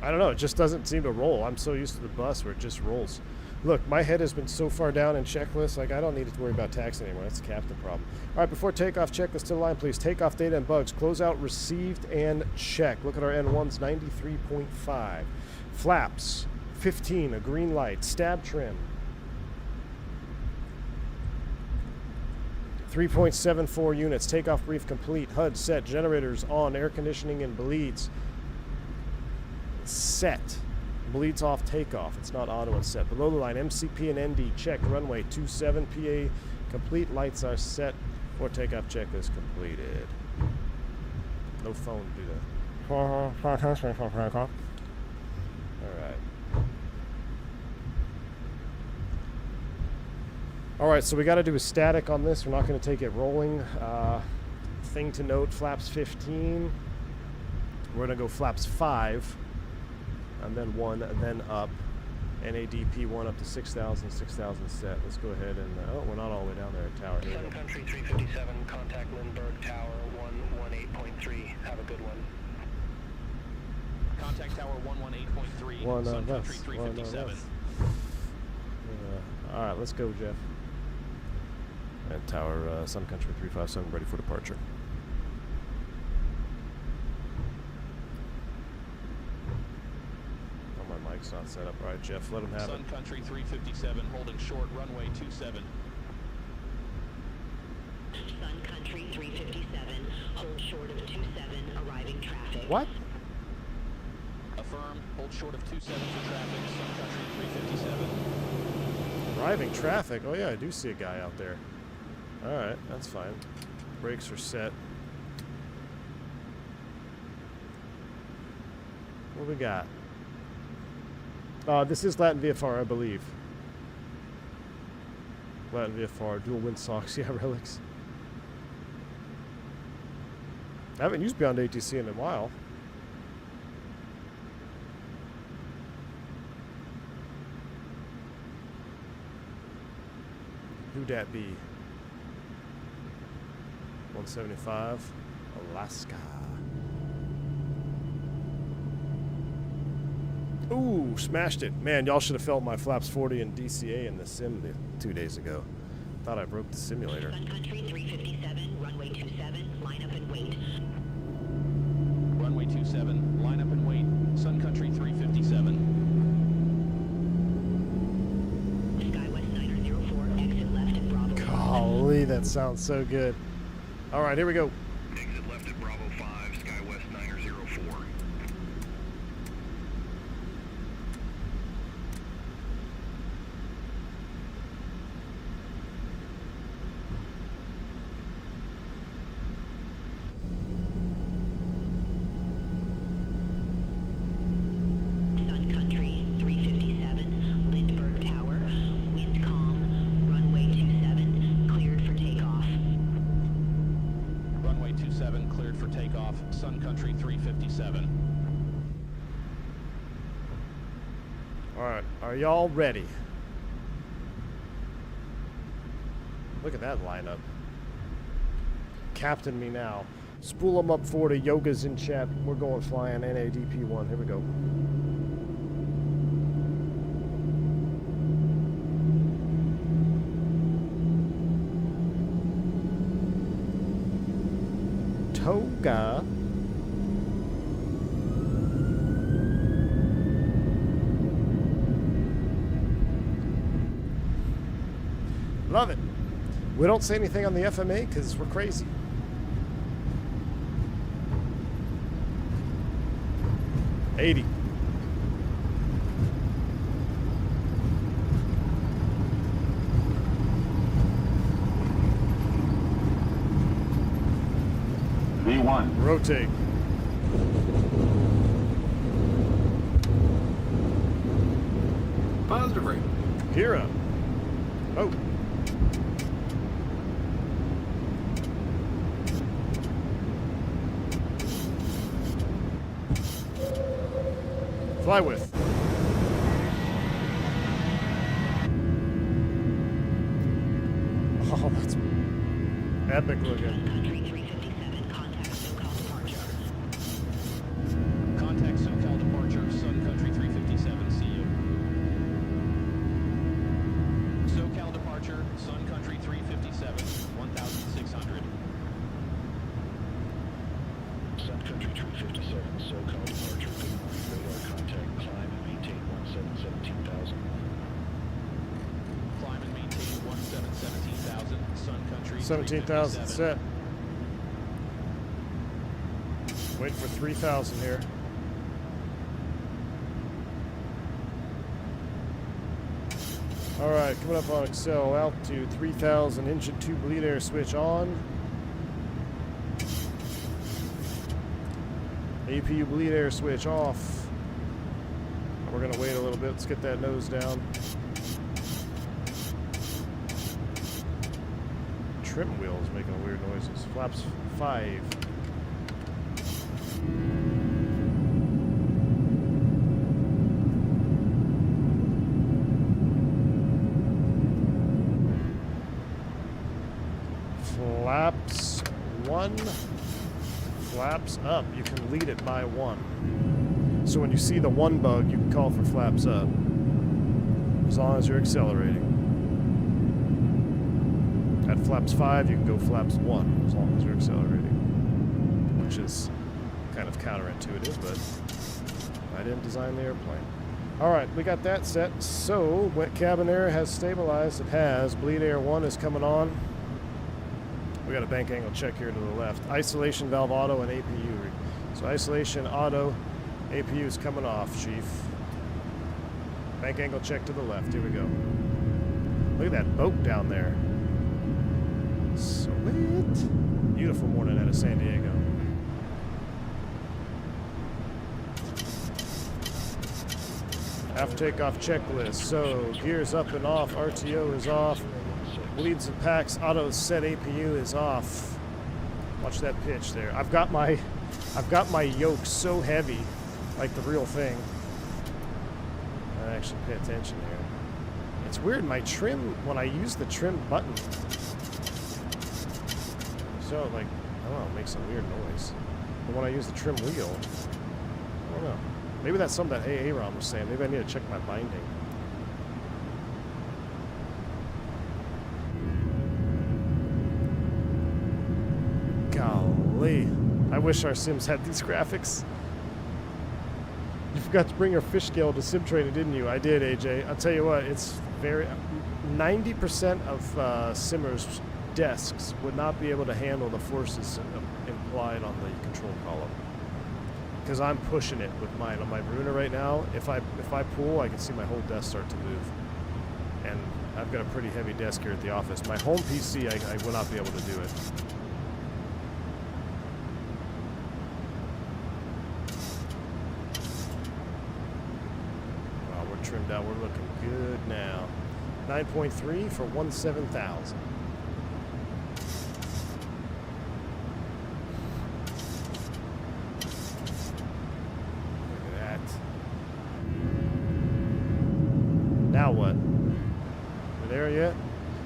I don't know, it just doesn't seem to roll. I'm so used to the bus where it just rolls. Look, my head has been so far down in checklists, like I don't need to worry about taxi anymore. That's the captain problem. All right, before takeoff, checklist to the line, please. Takeoff data and bugs. Closeout received and checked. Look at our N1s, 93.5. Flaps, 15, a green light. Stab trim, 3.74 units. Takeoff brief complete. HUD set. Generators on. Air conditioning and bleeds set. Bleeds off takeoff. It's not auto and set. Below the line, MCP and ND checked. Runway 27, PA complete. Lights are set. For takeoff checklist completed. No phone to do that. All right. All right, so we got to do a static on this. We're not going to take it rolling. Thing to note, flaps 15. We're going to go flaps 5. And then 1, and then up. NADP 1 up to 6,000, 6,000 set. Let's go ahead and, oh, we're not all the way down there at tower. Here Sun Country 357, contact Lindbergh Tower 118.3. Have a good one. Contact Tower 118.3, Sun Country 357. All right, let's go, Jeff. And Tower Sun Country 357, ready for departure. Mike's not set up. All right, Jeff, let him have Sun it. Country 357, holding short, runway 27. Sun Country 357, hold short of 27, arriving traffic. What? Affirm, hold short of 27 for traffic, Sun Country Driving traffic. Oh yeah, I do see a guy out there. Alright, that's fine. Brakes are set. What do we got? This is Latin VFR, I believe. Latin VFR, dual windsocks, yeah, relics. I haven't used Beyond ATC in a while. Who'd that be? 175, Alaska. Ooh, smashed it. Man, y'all should have felt my flaps 40 and DCA in the sim 2 days ago. Thought I broke the simulator. Sun Country 357, runway 27, line up and wait. Runway 27, line up and wait. Sun Country 357. SkyWest 904, exit left at Bravo. Golly, that sounds so good. All right, here we go. Exit left at Bravo 5, SkyWest 904. Sun Country 357, Lindbergh Tower, wind calm, runway 27, cleared for takeoff. Runway 27 cleared for takeoff. Sun Country 357. All right, are y'all ready? Look at that lineup. Captain me now. Spool them up for the yogas in chat. We're going flying NADP1. Here we go. Toga. Love it. We don't say anything on the FMA because we're crazy. $80. V1. Rotate. Positive rate. Herein. Oh. Fly with. Oh, that's epic looking. Country 357, contact SoCal departure. Contact SoCal departure. Sun Country 357. See you. SoCal departure. Sun Country 357. 1,600. Sun Country 357, SoCal departure. Good morning. Radar contact. Climb and maintain 17,000. Climb and maintain 17,000. Sun Country 17,000 357. set. Wait for 3,000 here. All right, coming up on Excel, altitude 3,000, engine 2 bleed air switch on. APU bleed air switch off. We're gonna wait a little bit. Let's get that nose down. Trim wheel is making weird noises. Flaps 5. Flaps 1. Flaps up. You can lead it by 1. So when you see the 1 bug, you can call for flaps up. As long as you're accelerating. At flaps 5, you can go flaps 1 as long as you're accelerating. Which is kind of counterintuitive, but I didn't design the airplane. Alright, we got that set. So, wet cabin air has stabilized. It has. Bleed air 1 is coming on. We got a bank angle check here to the left. Isolation valve auto and APU. So isolation auto, APU is coming off, Chief. Bank angle check to the left. Here we go. Look at that boat down there. Sweet. Beautiful morning out of San Diego. After takeoff checklist. So gears up and off. RTO is off. Bleeds and packs. Auto set APU is off. Watch that pitch there. I've got my yoke so heavy, like the real thing. I actually pay attention here. It's weird. My trim, when I use the trim button, so like, I don't know, it makes a weird noise. But when I use the trim wheel, I don't know. Maybe that's something that Aaron was saying. Maybe I need to check my binding. Golly. I wish our sims had these graphics. You forgot to bring your fish scale to sim training, didn't you? I did, AJ. I'll tell you what, it's very... 90% of simmers' desks would not be able to handle the forces implied on the control column. Because I'm pushing it with mine. On my Bruna right now, if I pull, I can see my whole desk start to move. And I've got a pretty heavy desk here at the office. My home PC, I will not be able to do it. Wow, we're trimmed out. We're looking good now. 9.3 for 17,000. Now what? We're there yet?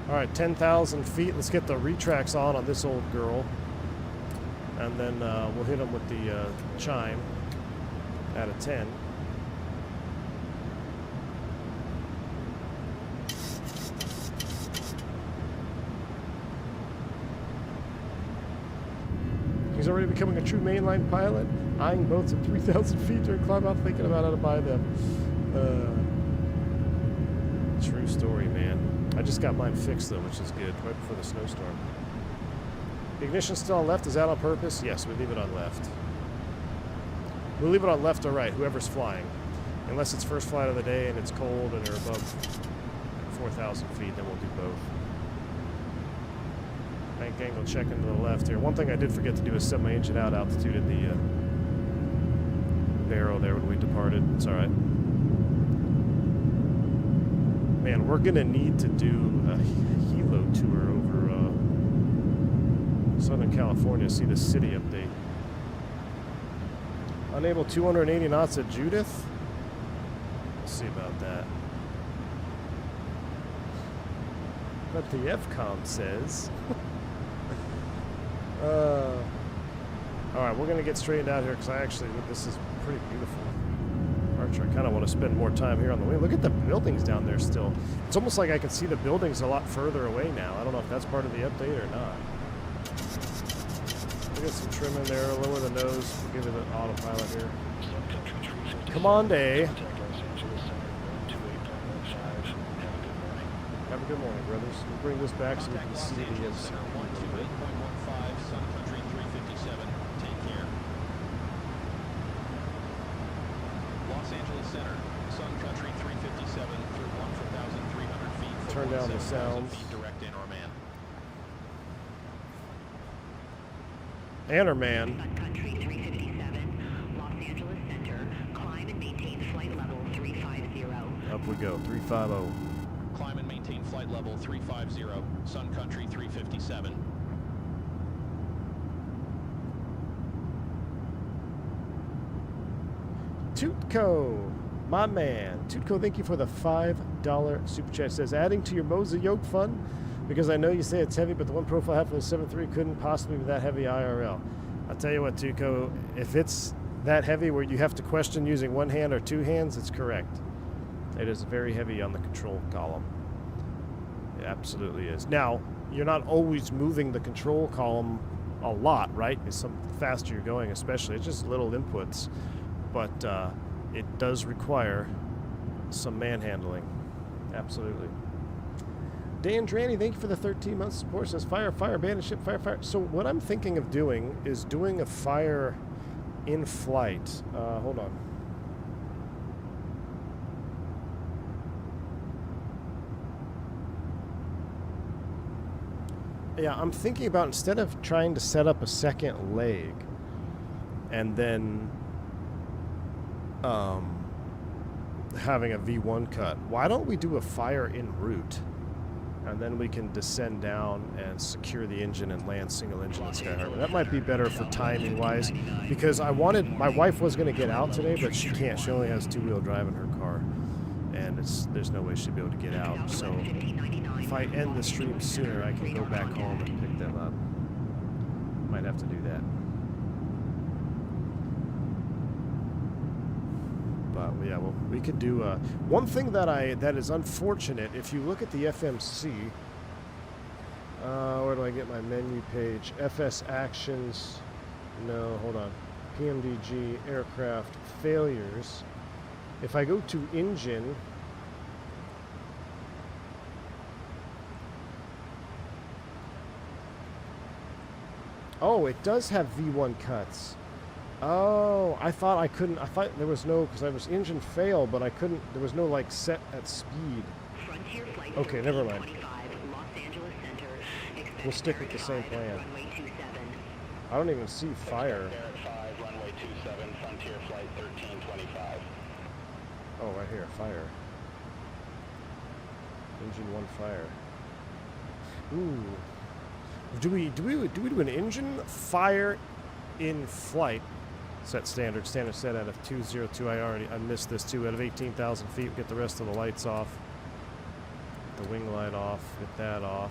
Alright, 10,000 feet. Let's get the retracts on this old girl. And then we'll hit them with the chime out of 10. He's already becoming a true mainline pilot, eyeing boats at 3,000 feet during climb out, thinking about how to buy them. True story, man. I just got mine fixed though, which is good, right before the snowstorm. The ignition's still on left. Is that on purpose? Yes, we leave it on left. We'll leave it on left or right, whoever's flying. Unless it's first flight of the day and it's cold and they're above 4,000 feet, then we'll do both. Bank angle checking to the left here. One thing I did forget to do is set my engine out altitude at the barrel there when we departed. It's alright. Man, we're gonna need to do a helo tour over Southern California, see the city update. Unable 280 knots at Judith? We'll see about that. But the FCOM says. Alright, we're gonna get straightened out here because this is pretty beautiful. Archer, I kind of want to spend more time here on the wing. Look at the buildings down there still. It's almost like I can see the buildings a lot further away now. I don't know if that's part of the update or not. We'll get some trim in there, lower the nose. We'll give it an autopilot here. Command A. Have a good morning, brothers. We'll bring this back so we can see the SOP. Sun Country 357. Take care. Los Angeles Center, Sun Country 357 through 1,300 feet. Turn down the sound. Direct Anorman. Anorman. Sun Country 357, Los Angeles Center. Climb and maintain flight level 350. Up we go, 350. Climb and maintain flight level 350, Sun Country 357. Tootco, my man. Tootco, thank you for the $5 super chat. It says, adding to your Moza yoke fun, because I know you say it's heavy, but the one profile I have for the 7.3 couldn't possibly be that heavy IRL. I'll tell you what, Tootco, if it's that heavy where you have to question using one hand or two hands, it's correct. It is very heavy on the control column. It absolutely is. Now, you're not always moving the control column a lot, right? It's some faster you're going, especially. It's just little inputs. But it does require some manhandling. Absolutely. Dan Dranny, thank you for the 13 months support. Says fire, fire, bandit ship, fire, fire. So what I'm thinking of doing is doing a fire in flight. Hold on. Yeah, I'm thinking about, instead of trying to set up a second leg and then having a V1 cut, why don't we do a fire en route? And then we can descend down and secure the engine and land single engine at Sky Harbor. That might be better for timing-wise, because my wife was going to get out today, but she can't. She only has two-wheel drive in her car, and there's no way she'd be able to get out. So if I end the stream sooner, I can go back home and pick them up. Might have to do that. But yeah, well, we could do one thing that is unfortunate. If you look at the FMC, where do I get my menu page? FS actions. No, hold on. PMDG aircraft failures. If I go to engine, oh, it does have V1 cuts. Oh, I thought I couldn't. I thought there was no, because I was engine fail, but I couldn't. There was no like set at speed. Okay, never mind. We'll stick with the same plan. I don't even see fire. Oh, right here, fire. Engine 1 fire. Ooh. Do we do an engine fire in flight? Set standard set out of 202. I missed this too. Out of 18,000 feet, get the rest of the lights off. Get the wing light off. Get that off.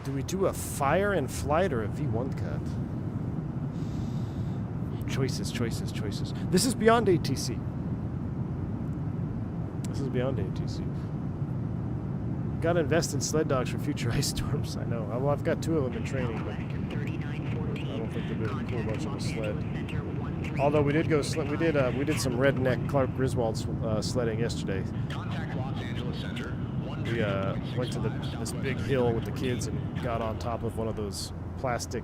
Do we do a fire in flight or a V1 cut? Choices. This is beyond ATC. Got to invest in sled dogs for future ice storms. I know. Well, I've got 2 of them in training, but I don't think they're really cool much of a sled. Although we did go we did some redneck Clark Griswold sledding yesterday. We went to this big hill with the kids and got on top of one of those plastic,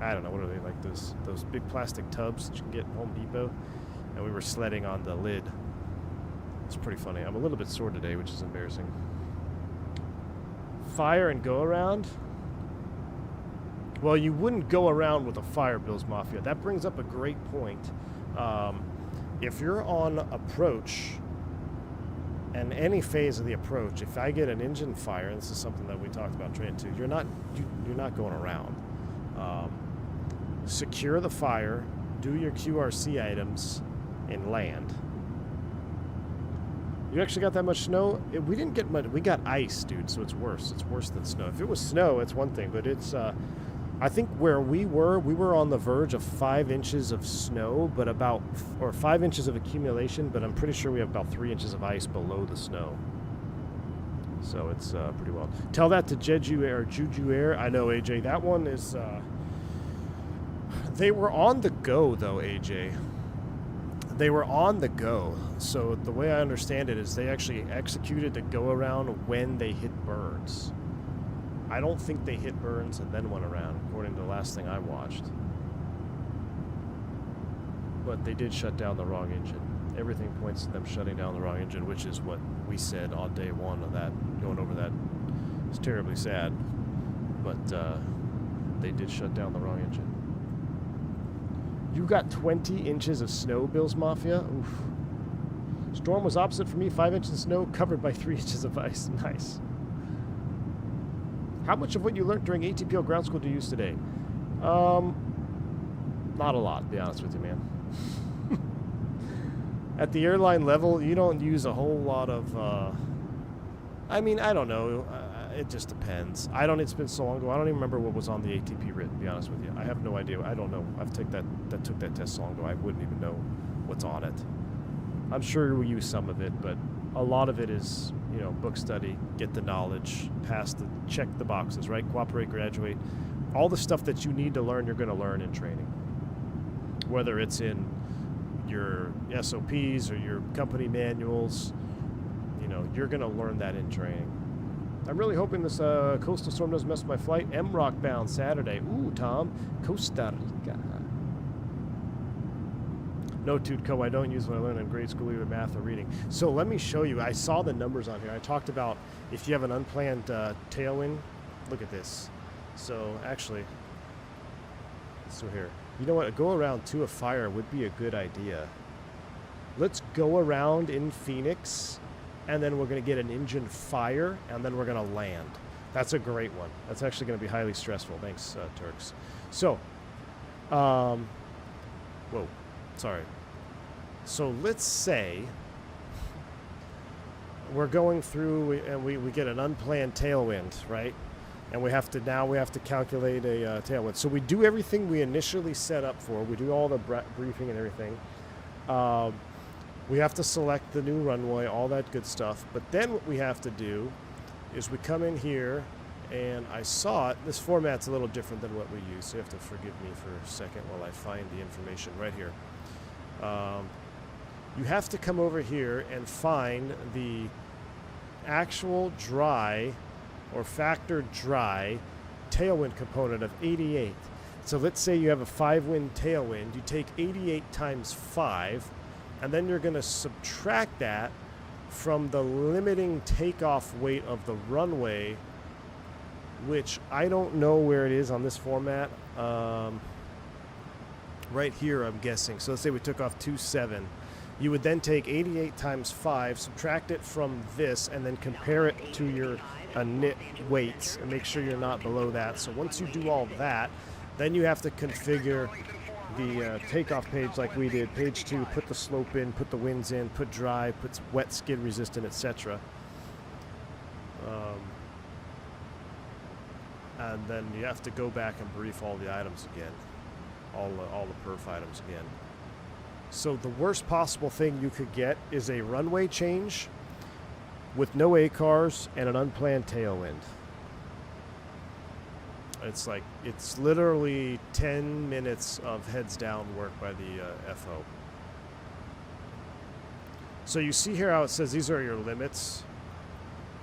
I don't know, what are they, like those big plastic tubs that you can get at Home Depot, and we were sledding on the lid. It's pretty funny. I'm a little bit sore today, which is embarrassing. Fire and go around? Well, you wouldn't go around with a fire, Bills Mafia. That brings up a great point. If you're on approach, and any phase of the approach, if I get an engine fire, and this is something that we talked about training too, you're not going around. Secure the fire, do your QRC items, and land. You actually got that much snow? We didn't get much. We got ice, dude, so it's worse. It's worse than snow. If it was snow, it's one thing, but it's, I think where we were on the verge of 5 inches of snow, but or 5 inches of accumulation, but I'm pretty sure we have about 3 inches of ice below the snow. So it's pretty wild. Tell that to Jeju Air, Juju Air. I know, AJ. That one is, they were on the go, though, AJ. They were on the go. So the way I understand it is they actually executed the go around when they hit burns. I don't think they hit burns and then went around, according to the last thing I watched. But they did shut down the wrong engine. Everything points to them shutting down the wrong engine, which is what we said on day 1 of that, going over that. It's terribly sad. But they did shut down the wrong engine. You got 20 inches of snow, Bills Mafia? Oof. Storm was opposite for me, 5 inches of snow covered by 3 inches of ice. Nice. How much of what you learned during ATPL ground school do you use today? Not a lot, to be honest with you, man. At the airline level, you don't use a whole lot of, I mean, I don't know. It just depends. It's been so long ago. I don't even remember what was on the ATP written, to be honest with you. I have no idea. I don't know. took that test so long ago. I wouldn't even know what's on it. I'm sure we use some of it, but a lot of it is, book study, get the knowledge, check the boxes, right? Cooperate, graduate. All the stuff that you need to learn, you're going to learn in training. Whether it's in your SOPs or your company manuals, you're going to learn that in training. I'm really hoping this coastal storm doesn't mess with my flight. MROC bound Saturday. Ooh, Tom. Costa Rica. No, Tudeco, I don't use what I learned in grade school, either math or reading. So let me show you. I saw the numbers on here. I talked about if you have an unplanned tailwind. Look at this. So actually, so here. You know what? A go around to a fire would be a good idea. Let's go around in Phoenix, and then we're going to get an engine fire, and then we're going to land. That's a great one. That's actually going to be highly stressful. Thanks, Turks. So, whoa, sorry. So let's say we're going through and we get an unplanned tailwind, right? And we have to calculate a tailwind. So we do everything we initially set up for. We do all the briefing and everything. We have to select the new runway, all that good stuff. But then what we have to do is we come in here, and I saw it. This format's a little different than what we use, so you have to forgive me for a second while I find the information right here. You have to come over here and find the actual dry or factor dry tailwind component of 88. So let's say you have a 5-wind tailwind. You take 88 times 5, and then you're going to subtract that from the limiting takeoff weight of the runway, which I don't know where it is on this format. Right here, I'm guessing. So let's say we took off 27. You would then take 88 times 5, subtract it from this, and then compare it to your knit weights and make sure you're not below that. So once you do all that, then you have to configure the takeoff page like we did. Page 2, put the slope in, put the winds in, put dry, put wet, skid resistant, etc. And then you have to go back and brief all the items again, all the perf items again. So the worst possible thing you could get is a runway change with no ACARs and an unplanned tailwind. It's literally 10 minutes of heads down work by the FO. So you see here how it says these are your limits.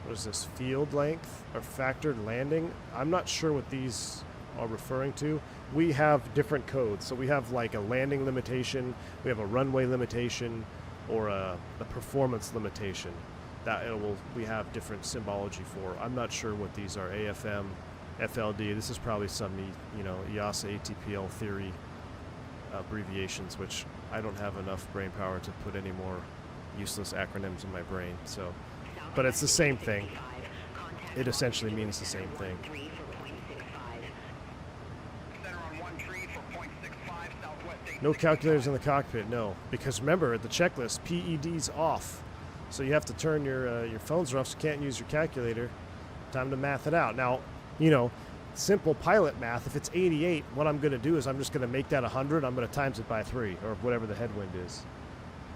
What is this? Field length or factored landing? I'm not sure what these are referring to. We have different codes. So we have like a landing limitation, we have a runway limitation, or a performance limitation. We have different symbology for. I'm not sure what these are. AFM, FLD. This is probably some, EASA ATPL theory abbreviations, which I don't have enough brain power to put any more useless acronyms in my brain. So, but it's the same thing. It essentially means the same thing. No calculators in the cockpit, no. Because remember, the checklist, PED's off. So you have to turn your phones off, so you can't use your calculator. Time to math it out. Now, simple pilot math, if it's 88, what I'm going to do is I'm just going to make that 100. I'm going to times it by 3, or whatever the headwind is.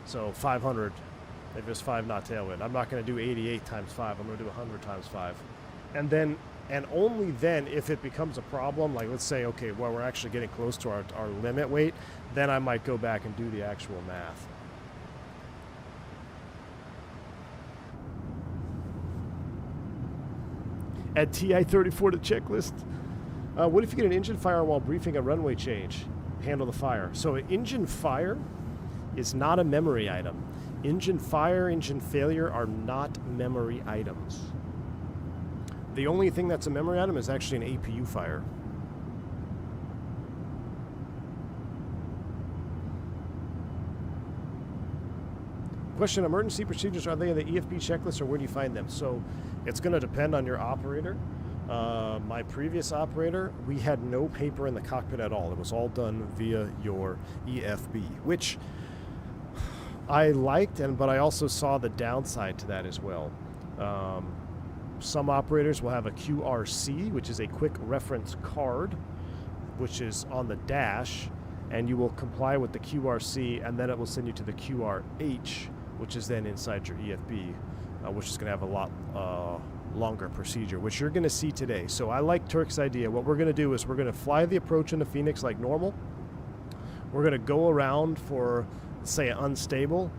So 500, if it's 5 knot tailwind. I'm not going to do 88 times 5. I'm going to do 100 times 5. And only then, if it becomes a problem, like let's say, okay, well, we're actually getting close to our limit weight, then I might go back and do the actual math. Add TI-34 to checklist. What if you get an engine fire while briefing a runway change? Handle the fire. So an engine fire is not a memory item. Engine fire, engine failure are not memory items. The only thing that's a memory item is actually an APU fire. Question, emergency procedures, are they in the EFB checklist or where do you find them? So it's going to depend on your operator. My previous operator, we had no paper in the cockpit at all. It was all done via your EFB, which I liked, but I also saw the downside to that as well. Some operators will have a QRC, which is a quick reference card, which is on the dash, and you will comply with the QRC, and then it will send you to the QRH, which is then inside your EFB, which is going to have a lot longer procedure, which you're going to see today. So I like Turk's idea. What we're going to do is we're going to fly the approach into Phoenix like normal. We're going to go around for, say, unstable,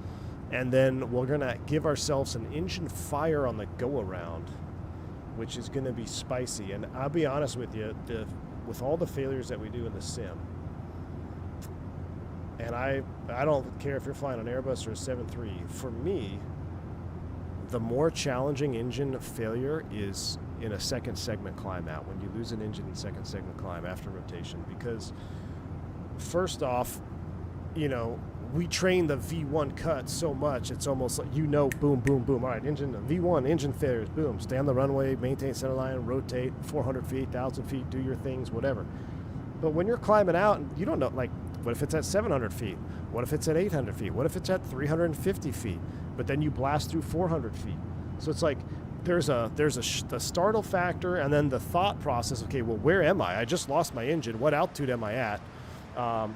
and then we're going to give ourselves an engine fire on the go-around, which is going to be spicy. And I'll be honest with you, with all the failures that we do in the sim, And I don't care if you're flying an Airbus or a 737. For me, the more challenging engine failure is in a second segment climb out, when you lose an engine in second segment climb after rotation. Because first off, you know, we train the V1 cut so much, it's almost like, you know, boom, boom, boom. All right, engine V1, engine failures, boom. Stay on the runway, maintain center line, rotate 400 feet, 1,000 feet, do your things, whatever. But when you're climbing out, you don't know, like, what if it's at 700 feet? What if it's at 800 feet? What if it's at 350 feet? But then you blast through 400 feet. So it's like there's the startle factor, and then the thought process. Okay, well, where am I? I just lost my engine. What altitude am I at?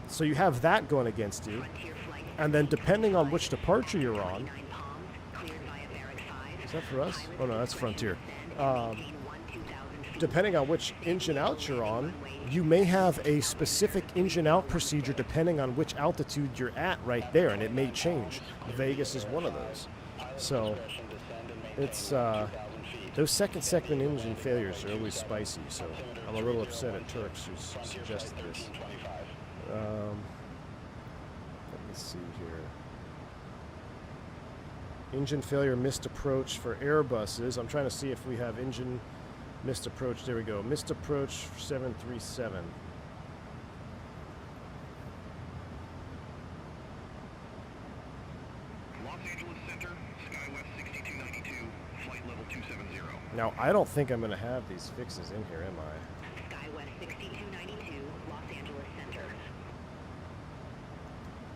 So you have that going against you. And then depending on which departure you're on, is that for us? Oh no, that's Frontier. Depending on which engine out you're on, you may have a specific engine out procedure depending on which altitude you're at right there, and it may change. Vegas is one of those. So it's those second segment engine failures are always spicy. So I'm a little upset at Turks who suggested this. Let me see here. Engine failure, missed approach for Airbuses. I'm trying to see if we have engine missed approach. There we go. Missed approach 737. Los Angeles Center, SkyWest 6292, flight level 270. Now, I don't think I'm going to have these fixes in here, am I? SkyWest 6292, Los Angeles Center.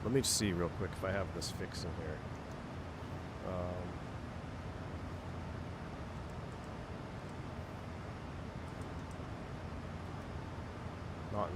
Let me see real quick if I have this fix in here. Not in